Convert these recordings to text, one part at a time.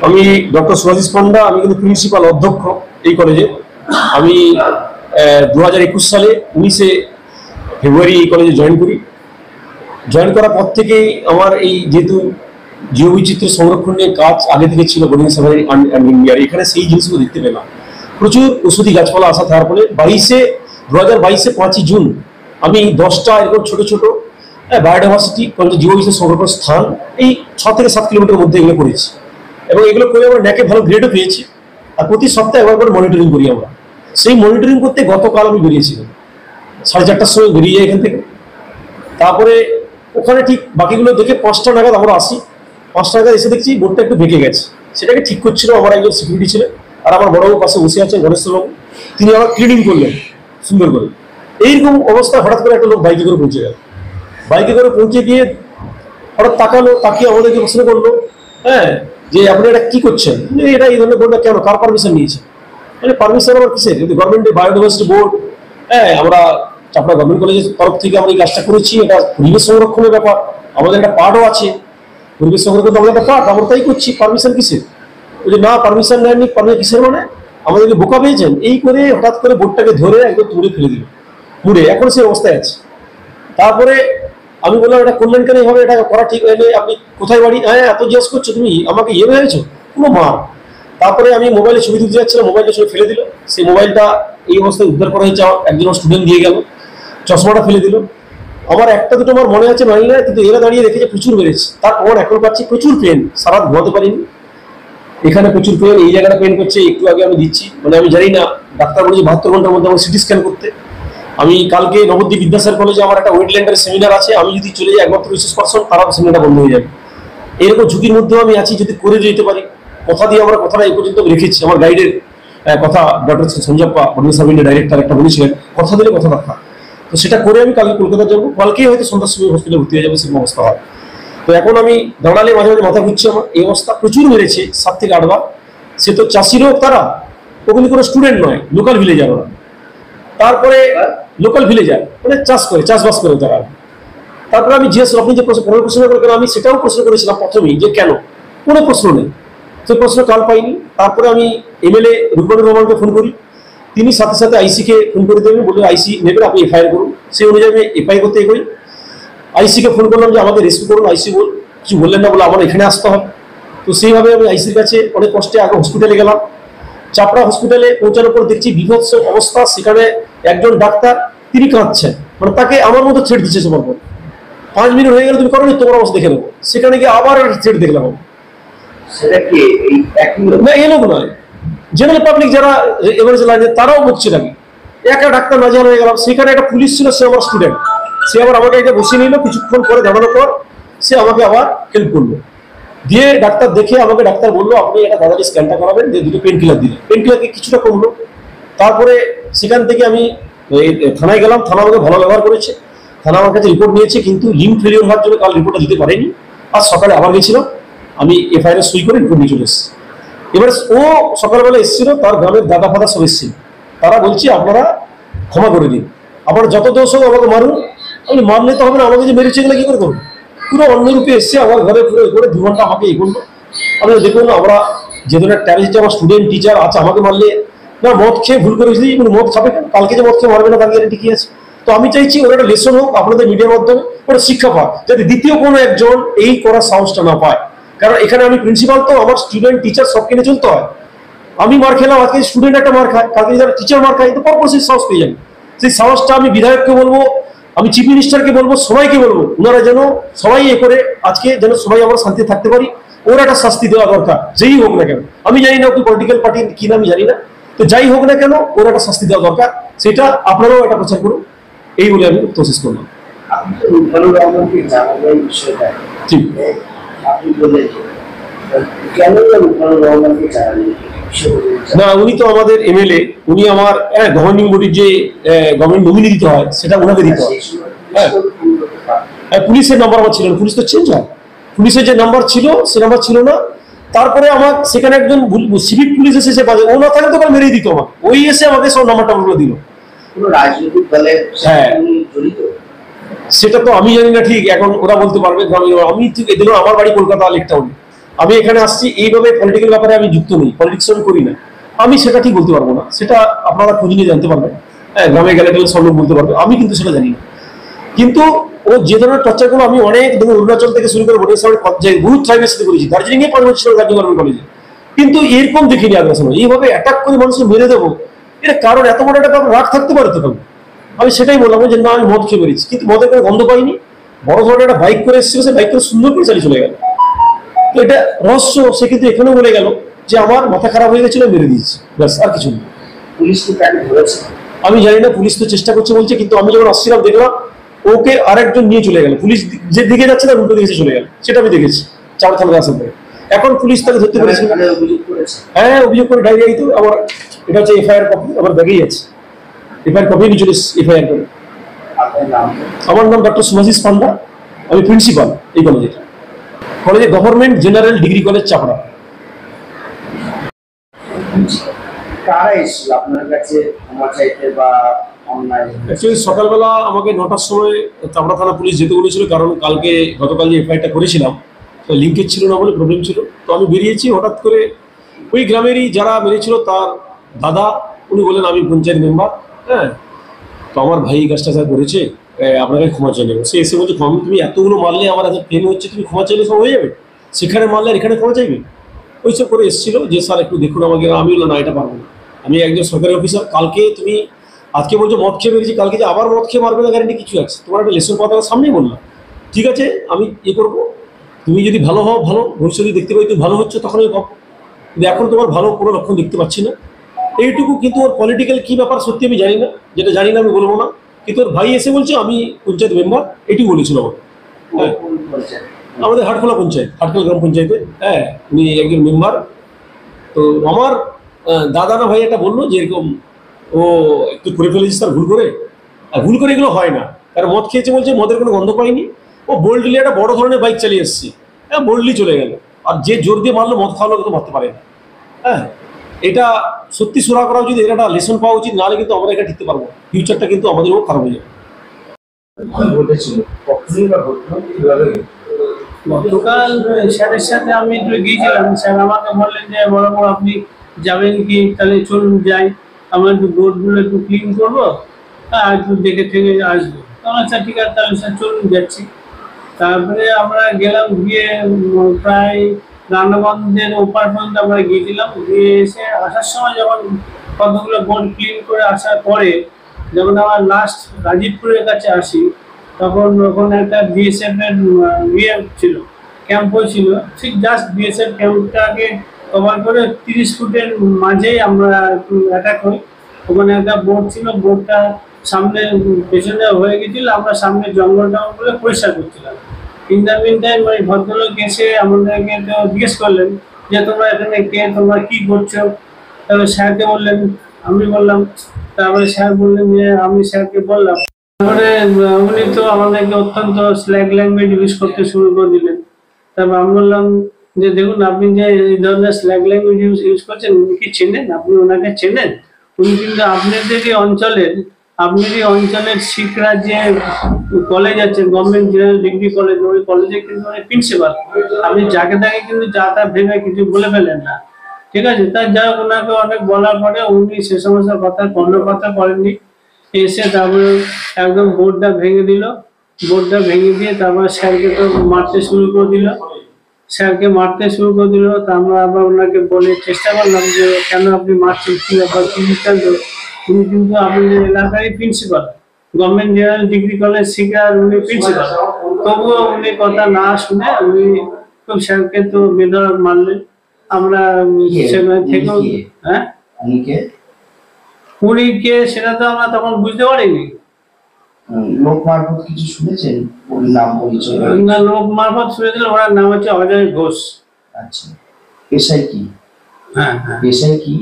আমি ডক্টর সুরাজিস পান্ডা, আমি কিন্তু প্রিন্সিপাল অধ্যক্ষ এই কলেজে। আমি 2021 সালে 19 ফেব্রুয়ারি এই কলেজে জয়েন করি। জয়েন করার পর থেকেই আমার এই যেহেতু জীববৈচিত্র্য সংরক্ষণ নিয়ে কাজ আগে থেকে ছিল বোর্ডিং সাফারি ইন্ডিয়ার, এখানে সেই জিনিসগুলো দেখতে পেলাম। প্রচুর ওষুধি গাছপালা আসা থাকার ফলে 2022 5ই জুন আমি 10টা এরকম ছোট ছোট বায়োডাইভার্সিটি জীববৈচিত্র্য সংরক্ষণ স্থান এই 6 থেকে 7 কিলোমিটার মধ্যে এগুলো করেছি, এবং এগুলো করে আমরা ন্যাকে ভালো গ্রেডও পেয়েছি। আর প্রতি সপ্তাহে একবার করে মনিটরিং করি আমরা। সেই মনিটরিং করতে গতকাল আমি বেরিয়েছিলাম, 4:30টার সময় বেরিয়ে যাই এখান থেকে। তারপরে ওখানে ঠিক বাকিগুলো দেখে 5টা নাগাদ আমরা আসি। 5টা নাগাদ এসে দেখছি বোর্ডটা একটু বেঁকে গেছে, সেটাকে ঠিক করছিল আমার একজন সিকিউরিটি ছিলেন, আর আমার বড়বাবু পাশে বসে আছেন গণেশ্বরবাবু, তিনি আবার ক্লিনিং করলেন সুন্দর করে। এইরকম অবস্থা হঠাৎ করে একটা লোক বাইকে করে পৌঁছে গেল। বাইকে করে পৌঁছে গিয়ে হঠাৎ তাকালো, তাকিয়ে আমাদেরকে প্রশ্ন করলো, হ্যাঁ, যে আপনি এটা কি করছেন, এটা এই ধরনের বোর্ডটা কেন, কার পারমিশন নিয়েছে? মানে পারমিশন আবার কিসের? কিন্তু গভর্নমেন্টের বায়োডাইভার্সিটি বোর্ড, হ্যাঁ, আমরা চাপড়া গভর্নমেন্ট কলেজের তরফ থেকে আমরা এই কাজটা করেছি। এটা পরিবেশ সংরক্ষণের ব্যাপার, আমাদের একটা পার্টও আছে, পরিবেশ সংরক্ষণ তো আমাদের একটা পার্ট, আমরা তাই করছি, পারমিশন কিসের? ওই যে না পারমিশন নেয়নি, পারমিশন কিসের মানে আমাদেরকে বোকা পেয়েছেন। এই করে হঠাৎ করে বোর্ডটাকে ধরে একদম তুলে ফেলে দিল, পুড়ে এখন সেই অবস্থায় আছে। তারপরে আমি বললাম এটা করলেন কেন এইভাবে, এটা করা ঠিক হয়নি, আপনি কোথায় বাড়ি, হ্যাঁ এত জিজ্ঞেস করছো, তুমি আমাকে ইয়ে ভেবেছো, কোনো মার। তারপরে আমি মোবাইলে ছবি তুলতে যাচ্ছিলাম, মোবাইলটা ছবি ফেলে দিল। সেই মোবাইলটা এই অবস্থায় উদ্ধার করা হয়েছে, একজন স্টুডেন্ট দিয়ে গেল, চশমাটা ফেলে দিল। আমার একটা দুটো আমার মনে আছে মানি না, কিন্তু এরা দাঁড়িয়ে দেখেছে প্রচুর বেড়েছে। তারপর এখন পাচ্ছি প্রচুর পেন, সারা ঘুমাতে পারিনি, এখানে প্রচুর পেন, এই জায়গাটা পেন করছে। একটু আগে আমি দিচ্ছি, মানে আমি জানি না, ডাক্তার বলেছে 72 ঘন্টার মধ্যে আমার সিটি স্ক্যান করতে। আমি কালকে নবদ্বীপ বিদ্যাসাগর কলেজে আমার একটা ওয়েটল্যান্ডের সেমিনার আছে, আমি যদি চলে যাই একমাত্র রিসার্চ পারসন, তারা সেমিনারটা বন্ধ হয়ে যাবে। এরকম ঝুঁকির মধ্যেও আমি আছি, যদি করে যেতে পারি। কথা দিয়ে আমরা কথাটা এই পর্যন্ত রেখেছি, আমার গাইডের কথা ডক্টর সঞ্জপ্পা বোর্ডিং সাফারির ডাইরেক্টর একটা বলেছিলেন, কথা দিলে কথা রাখা। তো সেটা করে আমি কালকে কলকাতা যাবো, কালকেই হয়তো সন্ধ্যার সময় হসপিটালে ভর্তি হয়ে যাবে, সেরকম অবস্থা হয়। তো এখন আমি দাঁড়ালে মাঝে মাঝে মাথা ঘুরছে আমার, এই অবস্থা প্রচুর বেড়েছে 7 থেকে 8 বার। সে তো চাষিরও, তারা ও কিন্তু কোনো স্টুডেন্ট নয়, লোকাল ভিলেজার ওরা। তারপরে লোকাল ভিলেজার মানে চাষবাস করে তারা। তারপরে আমি জিজ্ঞেস, আপনি যে প্রশ্ন করলেন আমি সেটাও প্রশ্ন করেছিলাম প্রথমেই, যে কেন, কোনো প্রশ্ন নেই, সেই প্রশ্ন কাল পাইনি। তারপরে আমি এমএলএ রূপনারায়ণ রহমানকে ফোন করি, তিনি সাথে সাথে আইসিকে ফোন করে দেবেন, বললেন আইসি নেবেন, আপনি এফআইআর করুন। সেই অনুযায়ী আমি এফআইআর করতে এগোই। আইসিকে ফোন করলাম যে আমাদের রেস্কিউ করুন, আইসি কিছু বললেন না, বলে আমার এখানে আসতে হবে। তো সেইভাবে আমি আইসির কাছে অনেক কষ্টে আগে হসপিটালে গেলাম। চাপড়া হসপিটালে পৌঁছানোর পর দেখছি বিভৎস অবস্থা, সেখানে একজন ডাক্তার তিনি কাঁদছেন, মানে তাকে আমার মতো ছেড়ে দিচ্ছে। সবার পর 5 মিনিট হয়ে গেল, তুমি করো তোমার অবস্থা দেখে নেবো। সেখানে গিয়ে আবার ছেড়ে দেখলাম। সেটা কি না এই লোক নয়, জেনারেল পাবলিক যারা এমার্জেন্সি লাইনে তারাও বলছে নাকি। একটা ডাক্তার নাজেহাল হয়ে গেলাম। সেখানে একটা পুলিশ ছিল, সে আমার স্টুডেন্ট, সে আবার আমাকে একটা বসিয়ে নিল। কিছুক্ষণ পরে দাঁড়ানোর পর সে আমাকে আবার হেল্প করলো, দিয়ে ডাক্তার দেখে আমাকে ডাক্তার বললো আপনি এটা তাড়াতাড়ি স্ক্যানটা করাবেন, দিয়ে 2টো পেন কিলার দিলেন। পেন কিলারকে কিছুটা কমলো। তারপরে সেখান থেকে আমি থানায় গেলাম, থানা আমাকে ভালো ব্যবহার করেছে। থানা আমার কাছে রিপোর্ট নিয়েছে, কিন্তু লিম্ফ ফেলিওর হওয়ার জন্য কাল রিপোর্টটা দিতে পারেনি। আজ সকালে আবার গেছিলাম, আমি এফআইআর সই করে রিপোর্ট নিয়ে চলে এসেছি। এবার ও সকালবেলা এসেছিল, তার গ্রামের দাদা ফাদা সব এসেছিল। তারা বলছে আপনারা ক্ষমা করে দিন, আপনারা যত দোষ হোক আমাকে মারুন। আমি মারলে তো হবে না, আমাকে যে মেরেছে এগুলো কি করে করবো? পুরো অন্যরূপে এসছে আমার ঘরে, করে 2 ঘন্টা আমাকে এই করলো। আমি দেখুন, আমরা যে ধরনের ট্যালেন্ট, আমার স্টুডেন্ট টিচার আছে, আমাকে মারলে না মদ খেয়ে ভুল করে মদ খাবে কেন? কালকে যে মদ খেয়ে মারবে না তার গ্যারেন্টি কি আছে? তো আমি চাইছি ওরা একটা লেসন হোক আপনাদের মিডিয়ার মাধ্যমে, ওরা শিক্ষা পাক, যাতে দ্বিতীয় কোনো একজন এই করার সাহসটা না পায়। কারণ এখানে আমি প্রিন্সিপাল, তো আমার স্টুডেন্ট টিচার সব কিনে চলতে হয়। আমি মার খেলাম, আজকে স্টুডেন্ট একটা মার খায়, কালকে যারা টিচার মার খায়, তো পরপর সেই সাহস পেয়ে যাবে। সেই সাহসটা আমি বিধায়ককে বলবো, আমি চিফ মিনিস্টারকে বলবো, সবাইকে বলবো, ওনারা যেন সবাই এ করে আজকে যেন সবাই আমরা শান্তিতে থাকতে পারি। ওর একটা শাস্তি দেওয়া দরকার, যেই হোক না কেন। আমি জানি না ওকে পলিটিক্যাল পার্টি কিনা আমি জানি না, তো যাই হোক না কেন ওর একটা শাস্তি দেওয়া দরকার, সেটা আপনারাও একটা প্রচার করুন, এই বলে আমি কোশিশ করলাম। আপনি তো রুম্পানুর রহমানকে জানাবেন এই বিষয়টা, ঠিক আপনি বললেন কেন রুম্পানুর রহমানকে জানালেন? না, উনি তো আমাদের এমএলএ, উনি আমার গভর্নিং বডির যে গভর্নমেন্ট নমিনি দিতে হয় সেটা ওনাকে দিতে হয়। পুলিশের নাম্বার আমার ছিল না, পুলিশ তো চেঞ্জ হয়, পুলিশের যে নাম্বার ছিল সে নাম্বার ছিল না। তারপরে আমার সেখানে একজন সিভিক পুলিশ এসে ও না থাকলে তো মেরেই দিত আমাকে, ওই এসে আমাকে সব নাম্বারটা দিল। কোনো রাজনৈতিক দলে হ্যাঁ জড়িত? সেটা তো আমি জানি না, ঠিক এখন ওরা বলতে পারবে। আমি ঠিক এদিন আমার বাড়ি কলকাতা লেক টাউনে, আমি এখানে আসছি এইভাবে পলিটিক্যাল ব্যাপারে আমি যুক্ত নেই, পলিটিক্স আমি করি না, আমি সেটা ঠিক বলতে পারবো না, সেটা আপনারা খোঁজ নিয়ে জানতে পারবেন। হ্যাঁ, গ্রামে গেলে গেলে সব লোক বলতে পারবে, আমি কিন্তু সেটা জানি না। কিন্তু ও যে ধরনের টর্চার গুলো আমি অনেক দেখুন অরুণাচল থেকে শুরু করে বহুত ট্রাইবের সাথে করেছি, দার্জিলিং এ 5 বছর ছিল রাজ্য গভর্নমেন্ট কলেজে, কিন্তু এরকম দেখিনি আগ্রাসন, এইভাবে অ্যাটাক করে মানুষকে মেরে দেবো, এটা কারণ এত বড় একটা রাগ থাকতে পারে তো? আমি সেটাই বললাম যে না আমি মদ খেয়ে বেরিয়েছি, কিন্তু মদের কোনো গন্ধ পাইনি। বড় ধরনের একটা বাইক করে এসেছিল, সে বাইক করে সুন্দর করে চালিয়ে চলে গেল। তো এটা রহস্য, সে কিন্তু এখানেও বলে গেল যে আমার মাথা খারাপ হয়ে গেছিল, মেরে দিয়েছি, ব্যাস, আর কিছু না। পুলিশ কি তাকে ধরেছে? আমি জানি না, পুলিশ তো চেষ্টা করছে বলছে, কিন্তু আমি যখন আসছিলাম দেখলাম ওকে আরেকজন নিয়ে চলে গেল, পুলিশ যে দিকে যাচ্ছে তার উল্টো দিকে চলে গেল, সেটা আমি দেখেছি চার থানা আসার পরে। এখন পুলিশ তাকে ধরতে পেরেছে। অভিযোগ করেছে? হ্যাঁ, অভিযোগ করে ডায়েরি দিত আমার, এটা হচ্ছে এফআইআর কপি আমার ব্যাগেই আছে, এফআইআর কপি নিয়ে চলে এফআইআর করে। আপনার নাম? আমার নাম ডক্টর সুভাষিস পান্ডা, আমি প্রিন্সিপাল এই কলেজের, কলেজে গভর্নমেন্ট জেনারেল ডিগ্রি কলেজ চাপড়া। কারা এসেছিল আপনার কাছে ক্ষমা চাইতে বা অন্যায়? অ্যাকচুয়ালি সকালবেলা আমাকে 9টার সময় চাপড়া থানা পুলিশ যেতে বলেছিল, কারণ গতকাল যে এফআইআরটা করেছিলাম লিঙ্কেজ ছিল না বলে প্রবলেম ছিল। তো আমি বেরিয়েছি, হঠাৎ করে ওই গ্রামেরই যারা মেরেছিল তার দাদা, উনি বললেন আমি পঞ্চায়েত মেম্বার, হ্যাঁ, তো আমার ভাই কাজটা যা করেছে আপনাকে ক্ষমা চাই নেবো। সে এসে বলছে তুমি এতগুলো মারলে আমার এত প্রেম হচ্ছে, তুমি ক্ষমা চাইলে সব হয়ে যাবে, সেখানে মারলে আর এখানে ক্ষমা চাইবে? ওইসব করে এসেছিল যে স্যার একটু দেখুন আমাকে। আমি বললাম না, এটা পারবো না, আমি একজন সরকারি অফিসার, কালকে তুমি আজকে বলছো মদ খেয়ে বেরিয়েছি, কালকে যে আবার মদ খেয়ে মারবে না গ্যারান্টি কিছু আছে? তোমার একটা লেসন পাতা সামনেই বললাম, ঠিক আছে আমি করবো, তুমি যদি ভালো হও ভালো, ভবিষ্যতে দেখতে পাই তুমি ভালো হচ্ছে তখন আমি পাবো, কিন্তু এখন তোমার ভালো কোনো লক্ষণ দেখতে পাচ্ছি না, এইটুকু। কিন্তু ওর পলিটিক্যাল কি ব্যাপার সত্যি আমি জানি না, যেটা জানি না আমি বলবো না, কিন্তু ওর ভাই এসে বলছে আমি পঞ্চায়েত মেম্বার, এটুকু বলেছিল আমাকে। হ্যাঁ, আমাদের হাটখোলা পঞ্চায়েত, হাটখোলা গ্রাম পঞ্চায়েতে, হ্যাঁ, উনি একজন মেম্বার। তো আমার দাদা না ভাই একটা বললো যে এরকম ও একটু করে ফেলেছিস তার ভুল করে, আর ভুল করে এগুলো হয় না, কারণ মদ খেয়েছে বলছে, মদের কোনো গন্ধ পাইনি, ও বোল্ডলি একটা বড় ধরনের বাইক চালিয়ে এসছে, হ্যাঁ, বোল্ডলি চলে গেল, আর যে জোর দিয়ে মারলো মদ খাওয়ালো কিন্তু মারতে পারে না। হ্যাঁ, এটা সত্যি সুরা করা উচিত, এটা একটা লেসন পাওয়া উচিত, নাহলে কিন্তু আমরা এটা টিকতে পারবো, ফিউচারটা কিন্তু আমাদেরও খারাপ হয়ে যাবে। গতকাল স্যারের সাথে আমি একটু গিয়েছিলাম, স্যার আমাকে বললেন যে বড় আপনি যাবেন কি, তাহলে চলুন যাই, আমরা একটু বোর্ডগুলো একটু ক্লিন করবো, আর একটু দেখে থেকে আসবো। আচ্ছা ঠিক আছে, তাহলে স্যার চলুন যাচ্ছি। তারপরে আমরা গেলাম, গিয়ে প্রায় রান্নাবন্ধের ওপার পর্যন্ত আমরা গিয়েছিলাম, গিয়ে এসে আসার সময় যখন কতগুলো বোর্ড ক্লিন করে আসার পরে যখন আমার লাস্ট রাজীবপুরের কাছে আসি, তখন ওখানে একটা বিএসএফ এর ইয়ে ছিল, ক্যাম্প ছিল, ঠিক জাস্ট বিএসএফ ক্যাম্পটাকে কভার করে 30 ফুটের মাঝেই আমরা অ্যাটাক হই। ওখানে একটা বোর্ড ছিল, বোর্ডটা সামনে পেছনে হয়ে গেছিল, আমরা সামনে জঙ্গল টঙ্গল পরিষ্কার করছিলাম। ইন দ্য মিন টাইম ওই ভদ্রলোক এসে আমাদেরকে জিজ্ঞেস করলেন যে তোমরা এখানে কে, তোমরা কি করছো? তারপরে স্যারকে বললেন, আমি বললাম, তারপরে স্যার বললেন যে আমি স্যারকে বললাম, তারপরে উনি তো আমাদেরকে অত্যন্ত স্ল্যাং ল্যাঙ্গুয়েজ ইউজ করতে শুরু করে দিলেন। তারপর আমি বললাম যে দেখুন, আপনি যে এই ধরনের স্ল্যাং ল্যাঙ্গুয়েজ ইউজ করছেন, উনি কি চেনেন? আপনি ওনাকে চেনেন? উনি কিন্তু আপনাদেরই অঞ্চলের শিখরা যে কলেজ আছে, গভর্নমেন্ট জেনারেল ডিগ্রি কলেজ, ওই কলেজে কিন্তু উনি প্রিন্সিপাল। আপনি যাকে তাকে কিন্তু যা তা ভেবে কিছু বলে ফেলেন না, ঠিক আছে? তাই যাই হোক, ওনাকে অনেক বলার পরে উনি সে সমস্ত কথা কর্ণপাত করেননি এসে তারপরে একদম বোর্ডটা ভেঙে দিল, বোর্ডটা ভেঙে দিয়ে তারপর স্যারকে তো মারতে শুরু করে দিল, স্যারকে মারতে শুরু করে দিল। তা আমরা আবার ওনাকে বলে চেষ্টা করলাম যে কেন আপনি মারছেন, কি ব্যাপার, কি বৃত্তান্ত। উনি কিন্তু আপনাদের এলাকারই principal, government general degree college শিকার, উনি প্রিন্সিপাল। তবুও উনি কথা না শুনে উনি খুব স্যারকে তো বেধড়ক মারলেন। আমরা সেখানে থেকেও হ্যাঁ উনি কে সেটা তো আমরা তখন বুঝতে পারিনি। লোক মারফত কিছু শুনেছেন, ওর নাম পরিচয়? না, লোক মারফত শুনেছিল, ওনার নাম হচ্ছে অজয় ঘোষ। আচ্ছা, পেশায় কি? হ্যাঁ হ্যাঁ পেশায় কি?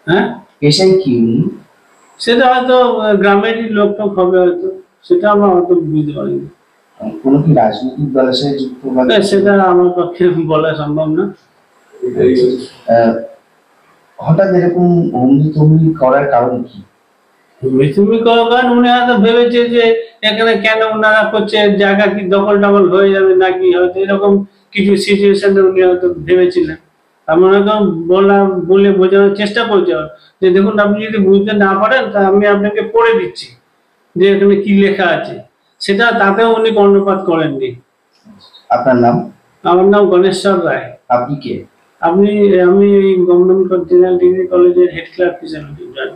হ্যাঁ, পেশায় কি উনি? সেটা হয়তো গ্রামেরই লোক টোক হবে হয়তো, সেটা আমরা হয়তো বুঝতে পারিনি। কোনো কি রাজনৈতিক দলের সাথে যুক্ত? সেটা আমার পক্ষে বলা সম্ভব না। হঠাৎ এরকম হুমকি তুমকি করার কারণ কি? তুমি কারণ উনি হয়তো ভেবেছে যে এখানে কেন ওনারা করছে, জায়গা কি দখল টখল হয়ে যাবে নাকি, হয়তো এরকম কিছু সিচুয়েশনে উনি হয়তো ভেবেছিলেন। আমরা হয়তো বলে বোঝানোর চেষ্টা করছি যে দেখুন, আপনি যদি বুঝতে না পারেন তা আমি আপনাকে পড়ে দিচ্ছি যে এখানে কি লেখা আছে, সেটা তাতেও উনি কর্ণপাত করেননি। আপনার নাম? আমার নাম গণেশ্বর রায়। আপনি কে? আমি গভর্নমেন্ট জেনারেল ডিগ্রি কলেজের হেড ক্লার্ক হিসেবে জয়েন